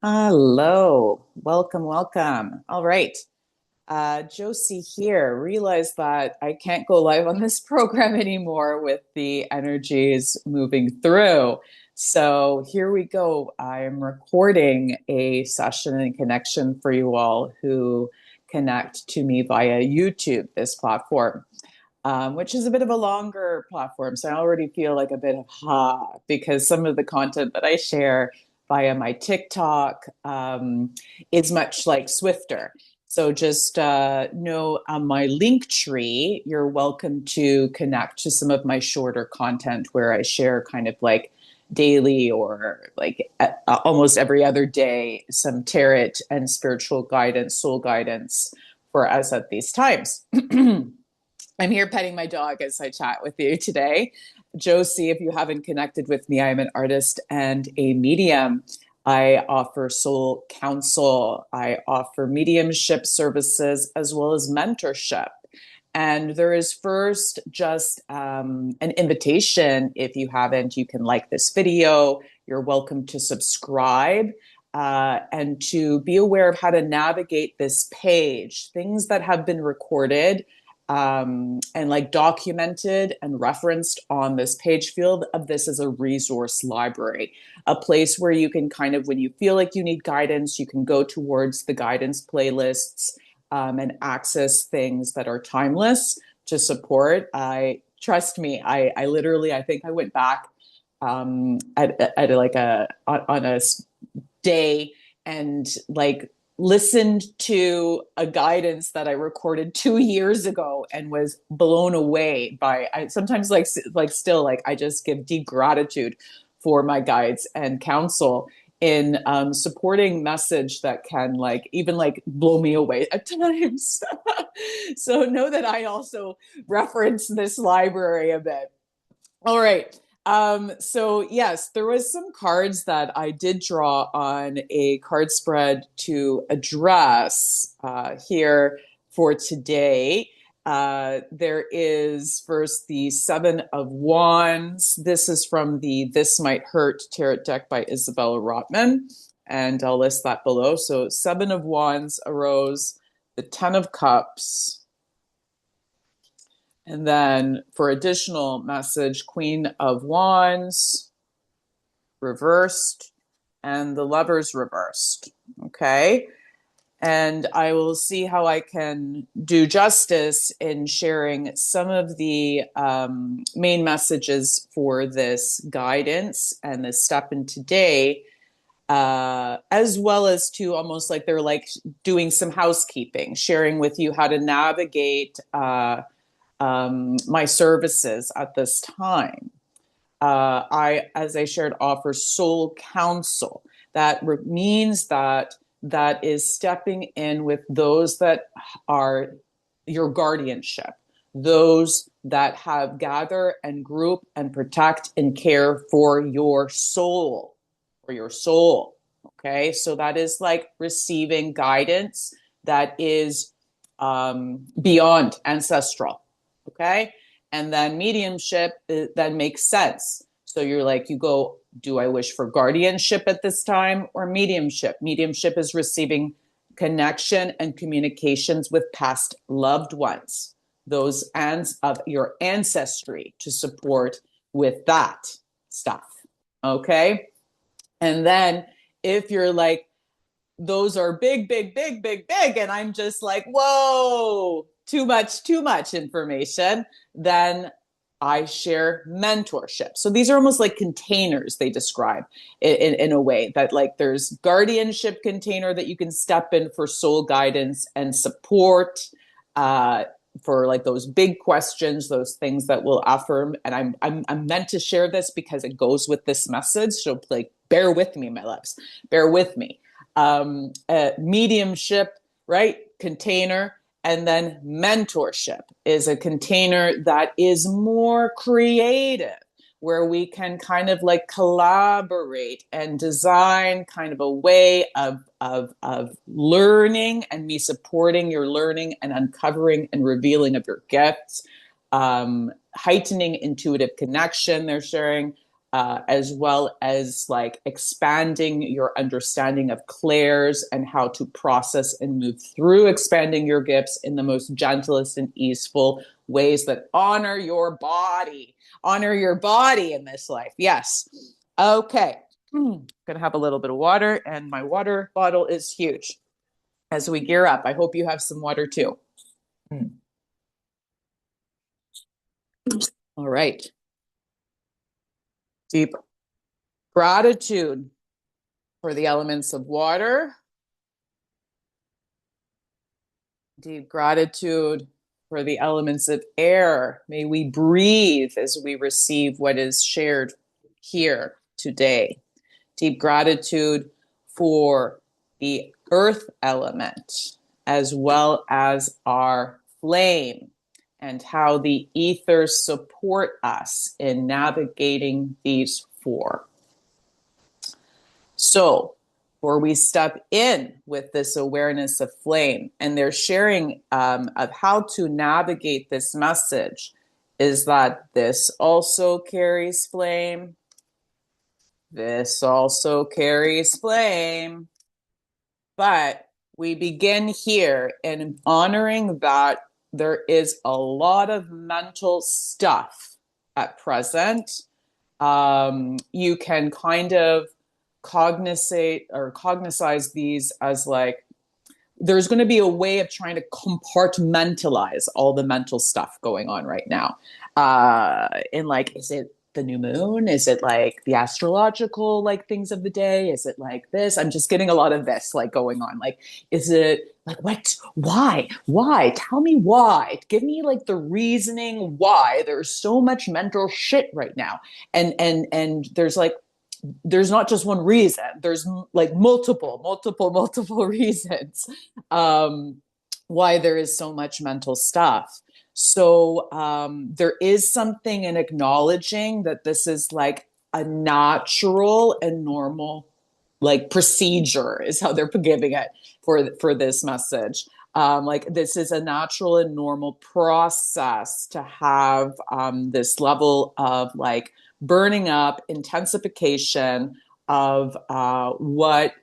Hello, welcome, welcome. All right, Josie here. Realized that I can't go live on this program anymore with the energies moving through. So here we go. I'm recording a session and connection for you all who connect to me via YouTube, this platform. Which is a bit of a longer platform. So I already feel like a bit of because some of the content that I share via my TikTok is much like swifter. So just know on my link tree, you're welcome to connect to some of my shorter content where I share kind of like daily or like almost every other day some tarot and spiritual guidance, soul guidance for us at these times. I'm here petting my dog as I chat with you today. Josie, if you haven't connected with me, I'm an artist and a medium. I offer soul counsel. I offer mediumship services as well as mentorship. And there is first just an invitation. If you haven't, you can like this video. You're welcome to subscribe and to be aware of how to navigate this page. Things that have been recorded and like documented and referenced on this page field of this as a resource library, a place where you can kind of, when you feel like you need guidance, you can go towards the guidance playlists and access things that are timeless to support. Trust me, I literally, I think I went back at like on a day and like listened to a guidance that I recorded 2 years ago and was blown away by. I sometimes like still like I just give deep gratitude for my guides and counsel in supporting message that can like even like blow me away at times. So know that I also reference this library a bit. All right. So yes, there was some cards that I did draw on a card spread to address here for today. There is first the Seven of Wands. This is from the This Might Hurt Tarot deck by Isabella Rotman, and I'll list that below. So Seven of Wands arose, the Ten of Cups, and then for additional message, Queen of Wands reversed and the Lovers reversed. Okay. And I will see how I can do justice in sharing some of the main messages for this guidance and this step in today, as well as to almost like they're like doing some housekeeping, sharing with you how to navigate my services at this time. As I shared, offer soul counsel. That means that is stepping in with those that are your guardianship, those that have gather and group and protect and care for your soul, Okay, so that is like receiving guidance that is beyond ancestral. Okay. And then mediumship then makes sense. So you're like, you go, do I wish for guardianship at this time or mediumship? Mediumship is receiving connection and communications with past loved ones, those ends of your ancestry to support with that stuff. Okay. And then if you're like, those are big, big, big, big, big, and I'm just like, whoa, too much information, then I share mentorship. So these are almost like containers they describe in a way that like there's guardianship container that you can step in for soul guidance and support for like those big questions, those things that will affirm. And I'm meant to share this because it goes with this message. So like, bear with me, my loves, bear with me. Mediumship, right? Container. And then mentorship is a container that is more creative, where we can kind of like collaborate and design kind of a way of learning and me supporting your learning and uncovering and revealing of your gifts, heightening intuitive connection they're sharing, as well as like expanding your understanding of clairs and how to process and move through expanding your gifts in the most gentlest and easeful ways that honor your body in this life. Yes. Okay. Gonna have a little bit of water, and my water bottle is huge. As we gear up, I hope you have some water too. All right. Deep gratitude for the elements of water. Deep gratitude for the elements of air. May we breathe as we receive what is shared here today. Deep gratitude for the earth element, as well as our flame, and how the ethers support us in navigating these four. So, before we step in with this awareness of flame, and their sharing of how to navigate this message, is that this also carries flame. This also carries flame. But we begin here in honoring that there is a lot of mental stuff at present. You can kind of cognize these as like, there's going to be a way of trying to compartmentalize all the mental stuff going on right now. In like, is it the new moon? Is it like the astrological like things of the day? Is it like this? I'm just getting a lot of this like going on. Like, is it like what? Why? Tell me why. Give me like the reasoning why there's so much mental shit right now. And there's not just one reason. There's like multiple reasons why there is so much mental stuff. So there is something in acknowledging that this is like a natural and normal like procedure is how they're giving it for this message. Like this is a natural and normal process to have this level of like burning up, intensification of what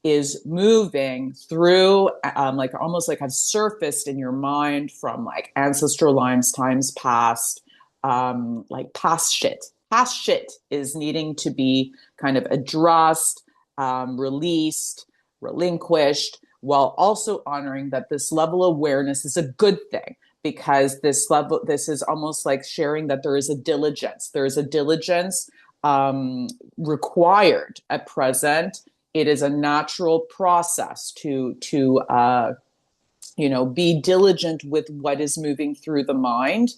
is moving through, like almost like have surfaced in your mind from like ancestral lines, times past, like past shit. Past shit is needing to be kind of addressed, released, relinquished, while also honoring that this level of awareness is a good thing, because this is almost like sharing that there is a diligence. There is a diligence required at present. It is a natural process to be diligent with what is moving through the mind,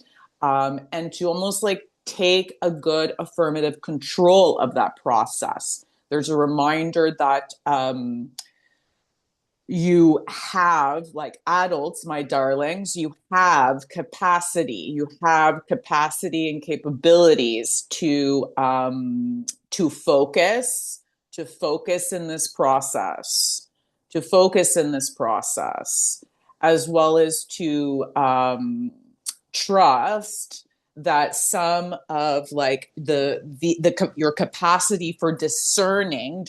and to almost like take a good affirmative control of that process. There's a reminder that you have, like adults, my darlings, you have capacity and capabilities to focus, in this process, as well as to trust that some of like your capacity for discerning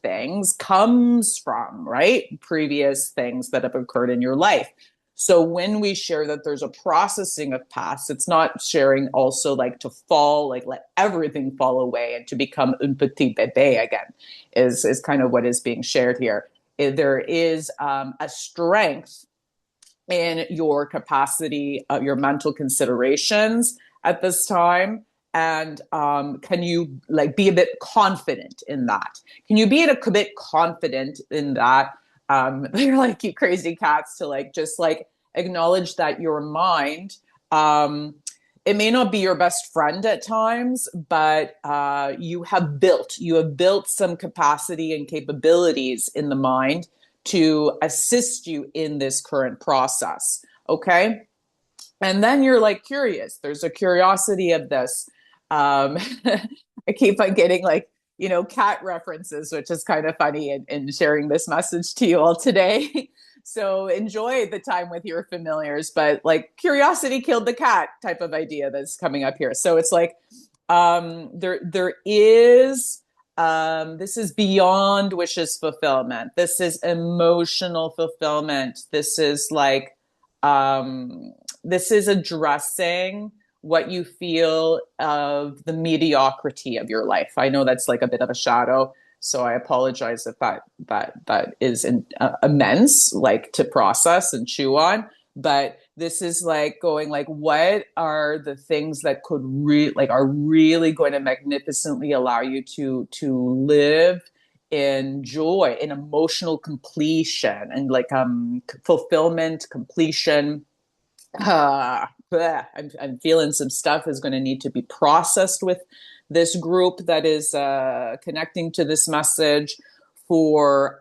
things comes from right previous things that have occurred in your life. So when we share that there's a processing of past, it's not sharing also like to fall, like let everything fall away and to become un petit bébé again, is kind of what is being shared here. There is a strength in your capacity, your mental considerations at this time. And can you like be a bit confident in that? Can you be a bit confident in that? They're like you crazy cats to like just like acknowledge that your mind, it may not be your best friend at times, but you have built some capacity and capabilities in the mind to assist you in this current process. Okay. And then you're like curious. There's a curiosity of this. I keep on getting like, cat references, which is kind of funny in sharing this message to you all today. So enjoy the time with your familiars, but like curiosity killed the cat type of idea that's coming up here. So it's like, There is, this is beyond wishes fulfillment. This is emotional fulfillment. Um, this is addressing what you feel of the mediocrity of your life. I know that's like a bit of a shadow, so I apologize if that is immense, like to process and chew on. But this is like going like, what are the things that could are really going to magnificently allow you to live in joy, in emotional completion, and like fulfillment, completion. I'm feeling some stuff is going to need to be processed with this group that is connecting to this message for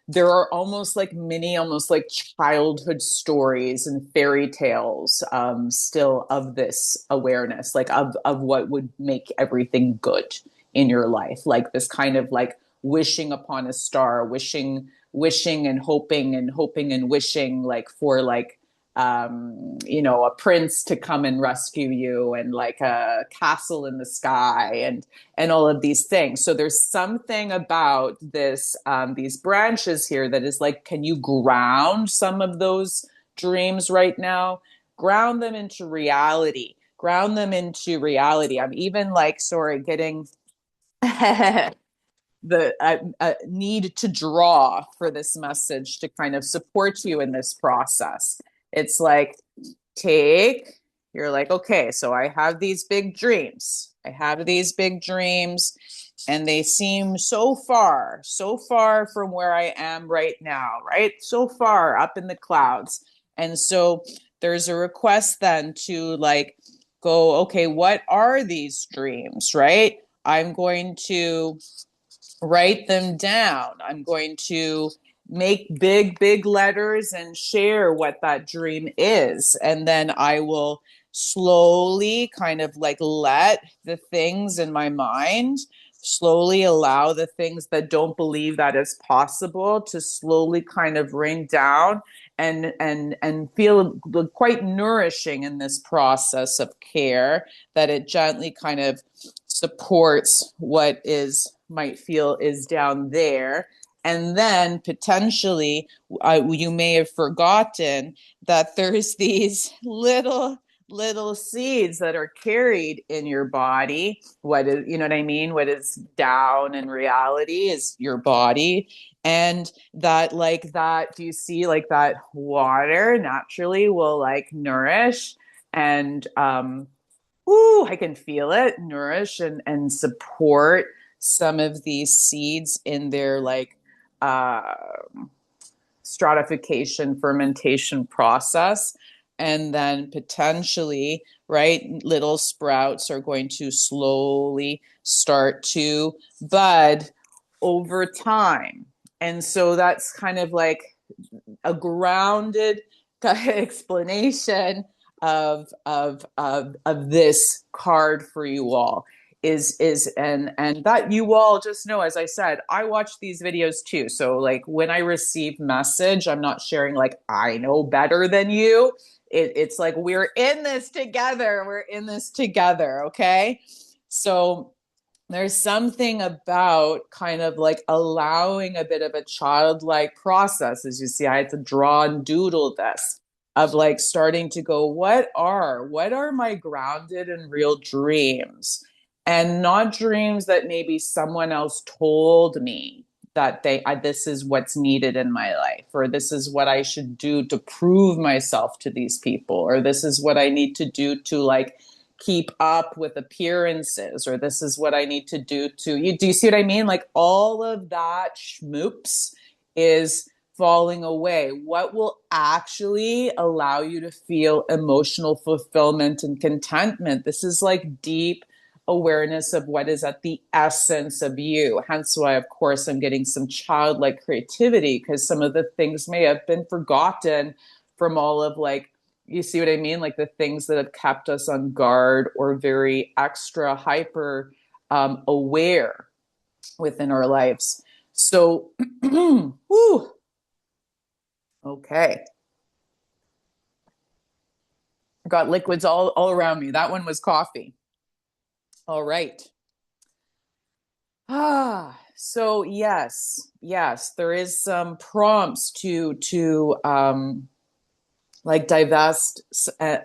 there are almost like mini, almost like childhood stories and fairy tales still of this awareness, like of what would make everything good in your life, like this kind of like wishing upon a star, wishing and hoping and hoping and wishing like for like a prince to come and rescue you, and like a castle in the sky, and all of these things. So there's something about these branches here that is like, can you ground some of those dreams right now? Ground them into reality. Ground them into reality. I'm even like, sorry, getting the need to draw for this message to kind of support you in this process. It's like, take, you're like, okay, so I have these big dreams. I have these big dreams, and they seem so far from where I am right now, right? So far up in the clouds. And so there's a request then to like go, okay, what are these dreams, right? I'm going to write them down. I'm going to make big letters and share what that dream is. And then I will slowly kind of like let the things in my mind slowly allow the things that don't believe that is possible to slowly kind of rain down and feel quite nourishing in this process of care, that it gently kind of supports what is might feel is down there. And then potentially you may have forgotten that there's these little seeds that are carried in your body. What is, you know what I mean, what is down in reality is your body. And that, like, that, do you see, like, that water naturally will like nourish and ooh, I can feel it nourish and support some of these seeds in their like uh, stratification fermentation process. And then potentially, right, little sprouts are going to slowly start to bud over time. And so that's kind of like a grounded explanation of this card for you all is and that you all just know, as I said, I watch these videos too. So like when I receive message, I'm not sharing like I know better than you. It's like we're in this together. We're in this together. Okay. So there's something about kind of like allowing a bit of a childlike process. As you see, I had to draw and doodle this, of like starting to go, what are my grounded and real dreams, and not dreams that maybe someone else told me that this is what's needed in my life, or this is what I should do to prove myself to these people, or this is what I need to do to like keep up with appearances, or this is what I need to do to you. Do you see what I mean? Like all of that schmoops is falling away. What will actually allow you to feel emotional fulfillment and contentment? This is like deep awareness of what is at the essence of you. Hence why, of course, I'm getting some childlike creativity, because some of the things may have been forgotten from all of like, you see what I mean? Like the things that have kept us on guard or very extra hyper aware within our lives. So, whew, okay. Got liquids all around me. That one was coffee. All right. So yes, there is some prompts to like divest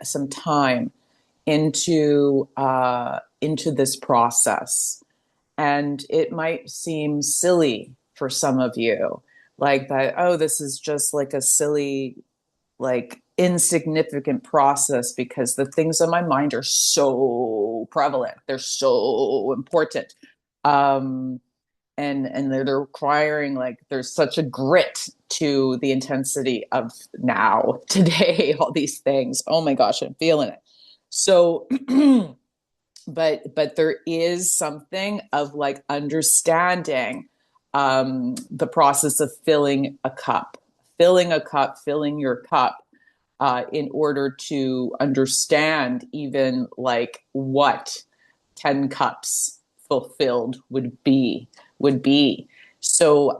some time into this process. And it might seem silly for some of you, like that, oh, this is just like a silly, like insignificant process because the things on my mind are so prevalent. They're so important. Um, and they're requiring, like, there's such a grit to the intensity of now, today, all these things. Oh my gosh, I'm feeling it. So but there is something of like understanding the process of filling a cup, filling your cup, in order to understand even like what 10 cups fulfilled would be. So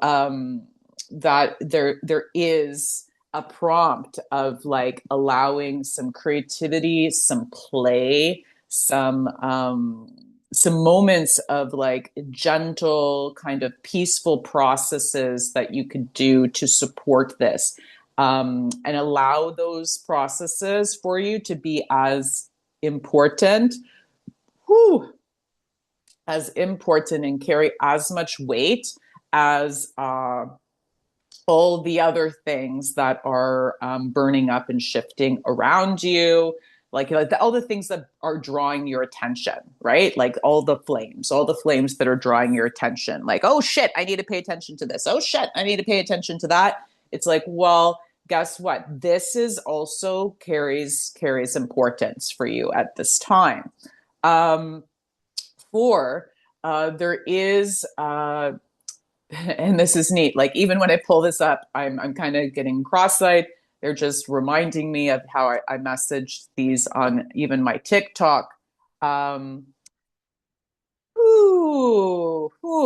that there is a prompt of like allowing some creativity, some play, some moments of like gentle kind of peaceful processes that you could do to support this, and allow those processes for you to be as important, whew, as important and carry as much weight as all the other things that are burning up and shifting around you, like all the things that are drawing your attention, right? Like all the flames that are drawing your attention, like, oh shit, I need to pay attention to this, oh shit, I need to pay attention to that. It's like, well, guess what, this is also carries importance for you at this time. um for There is and this is neat. Like, even when I pull this up, I'm kind of getting cross-eyed. They're just reminding me of how I messaged these on even my TikTok. Um,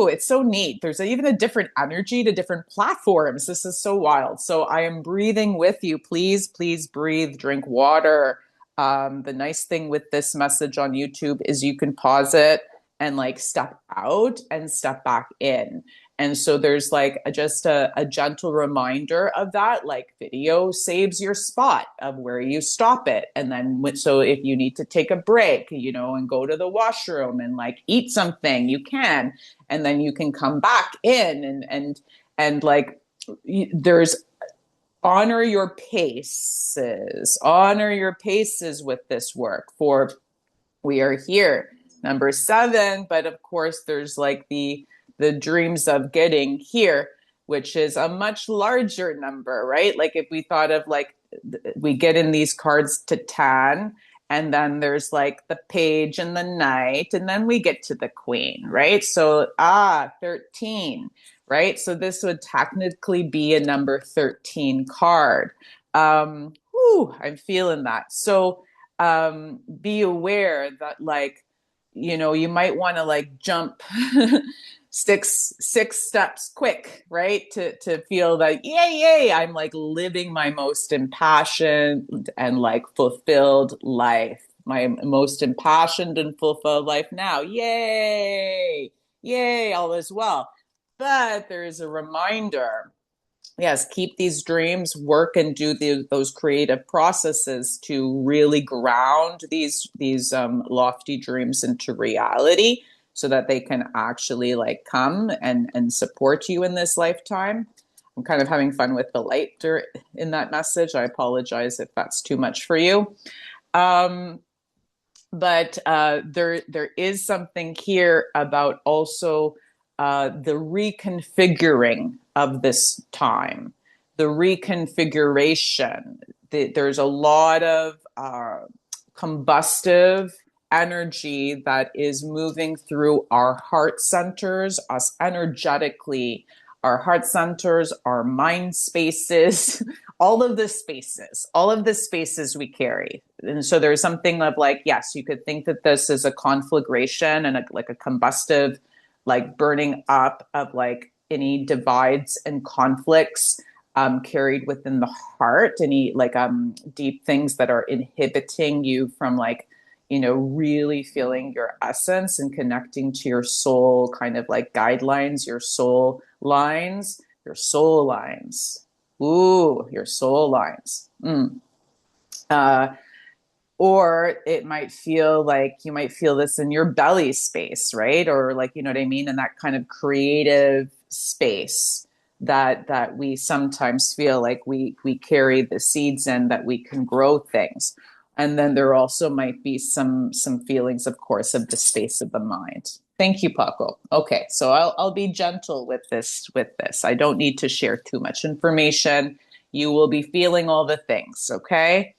it's so neat. There's even a different energy to different platforms. This is so wild. So I am breathing with you. Please, please breathe, drink water. The nice thing with this message on YouTube is you can pause it and like step out and step back in. And so there's like just a gentle reminder of that. Like, video saves your spot of where you stop it. And then, so if you need to take a break, and go to the washroom and like eat something, you can. And then you can come back in and like, there's honor your paces with this work, for we are here, number 7. But of course there's like the dreams of getting here, which is a much larger number, right? Like, if we thought of like, we get in these cards to 10, and then there's like the page and the knight, and then we get to the queen, right? So 13, right? So this would technically be a number 13 card. I'm feeling that. So be aware that, like, you might want to like jump six steps quick, right? To feel that, yay, I'm like living my most impassioned and like fulfilled life. My most impassioned and fulfilled life now. Yay, all is well. But there is a reminder. Yes, keep these dreams, work and do those creative processes to really ground these lofty dreams into reality, so that they can actually like come and support you in this lifetime. I'm kind of having fun with the light in that message. I apologize if that's too much for you. Um, but there is something here about also the reconfiguring of this time, the reconfiguration. There's a lot of combustive energy that is moving through our heart centers, us energetically, our heart centers, our mind spaces, all of the spaces we carry. And so there's something of like, yes, you could think that this is a conflagration and like a combustive, like burning up of like any divides and conflicts carried within the heart, any like deep things that are inhibiting you from like really feeling your essence and connecting to your soul kind of like guidelines, your soul lines, your soul lines. Ooh, your soul lines. Uh, or it might feel like you might feel this in your belly space, right? Or like, you know what I mean? In that kind of creative space that we sometimes feel like we carry the seeds in, that we can grow things. And then there also might be some feelings, of course, of the space of the mind. Thank you, Paco. Okay, so I'll be gentle with this. I don't need to share too much information. You will be feeling all the things, okay?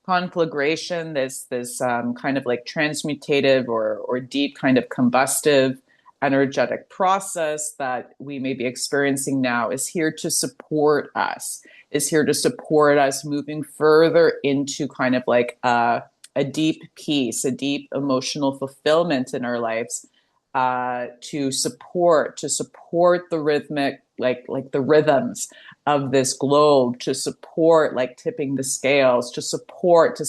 Conflagration, this kind of like transmutative or deep kind of combustive energetic process that we may be experiencing now, is here to support us, moving further into kind of like a deep peace, a deep emotional fulfillment in our lives, to support the rhythmic, like the rhythms of this globe, to support like tipping the scales, to support.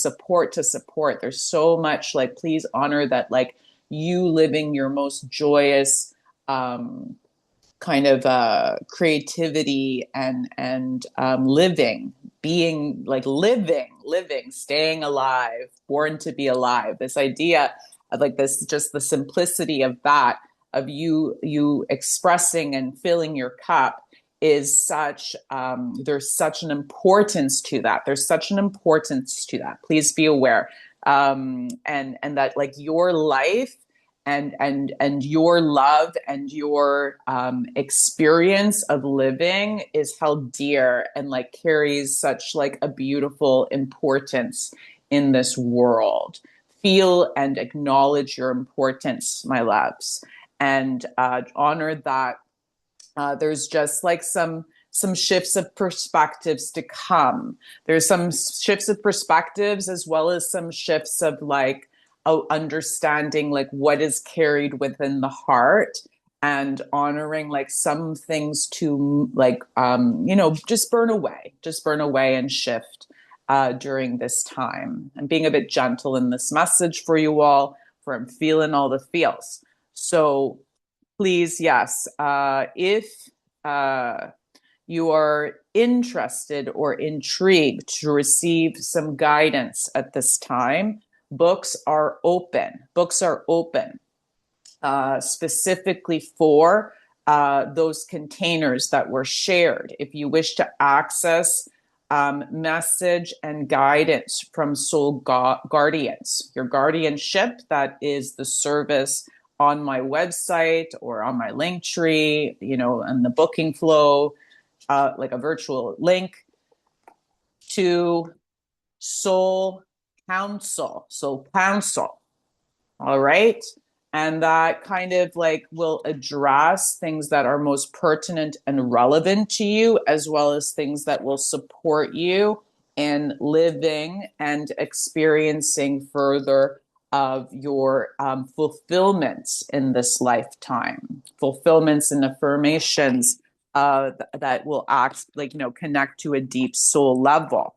There's so much, like, please honor that, like, you living your most joyous kind of creativity and living, being like living, staying alive, born to be alive. This idea of like this, just the simplicity of that, of you expressing and filling your cup, is such there's such an importance to that. Please be aware, and that, like, your life and your love and your experience of living is held dear, and like carries such like a beautiful importance in this world. Feel and acknowledge your importance, my loves, and honor that. There's just like some shifts of perspectives to come. There's some shifts of perspectives, as well as some shifts of like understanding like what is carried within the heart, and honoring like some things to like just burn away and shift during this time. I'm being a bit gentle in this message for you all, for I'm feeling all the feels. So please, yes, if uh, you are interested or intrigued to receive some guidance at this time, books are open. Specifically for those containers that were shared. If you wish to access message and guidance from soul guardians, your guardianship, that is the service on my website or on my link tree, and the booking flow, like a virtual link to soul counsel. All right. And that kind of like will address things that are most pertinent and relevant to you, as well as things that will support you in living and experiencing further of your fulfillments in this lifetime, fulfillments and affirmations that will act like, connect to a deep soul level.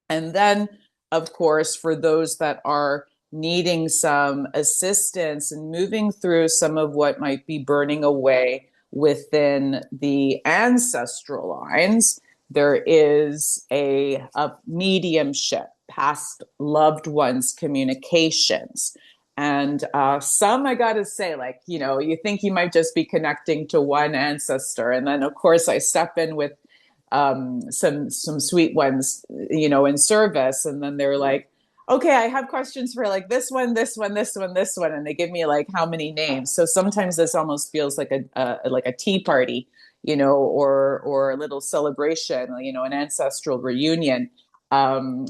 And then, of course, for those that are needing some assistance in moving through some of what might be burning away within the ancestral lines, there is a mediumship, past loved ones communications. And some, I gotta say, like, you think you might just be connecting to one ancestor. And then, of course, I step in with some sweet ones, in service. And then they're like, okay, I have questions for like this one, this one. And they give me like how many names. So sometimes this almost feels like a tea party, or a little celebration, an ancestral reunion.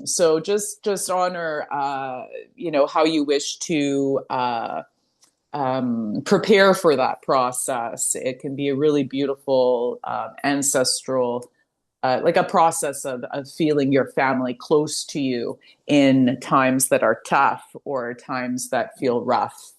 So just honor, how you wish to prepare for that process. It can be a really beautiful ancestral, like a process of feeling your family close to you in times that are tough or times that feel rough.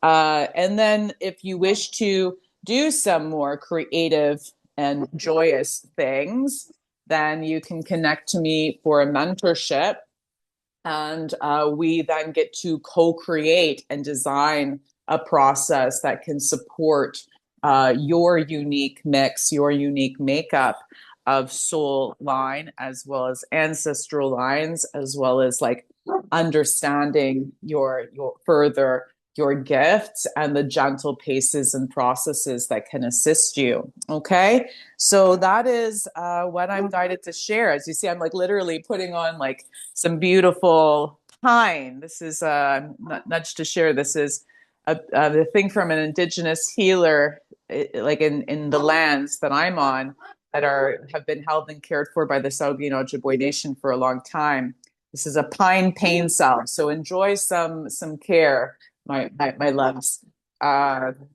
And then if you wish to do some more creative and joyous things, then you can connect to me for a mentorship. And we then get to co-create and design a process that can support your unique mix, your unique makeup of soul line, as well as ancestral lines, as well as like understanding your further your gifts and the gentle paces and processes that can assist you. Okay. So that is what I'm guided to share. As you see, I'm like literally putting on like some beautiful pine. This is nudge to share. This is the thing from an indigenous healer, like in the lands that I'm on, that are have been held and cared for by the Saugeen Ojibwe Nation for a long time. This is a pine pain salve, so enjoy some care, my loves.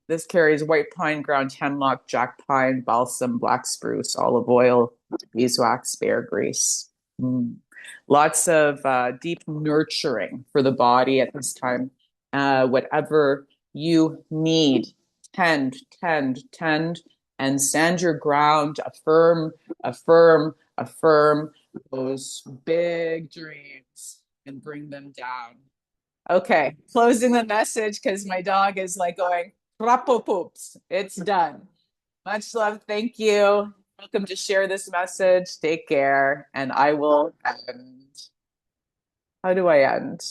This carries white pine, ground hemlock, jack pine, balsam, black spruce, olive oil, beeswax, bear grease. Mm. Lots of deep nurturing for the body at this time. Whatever you need, tend, and stand your ground. Affirm those big dreams and bring them down. Okay, closing the message because my dog is like going, rapo poops. It's done. Much love. Thank you. Welcome to share this message. Take care. And I will end. How do I end?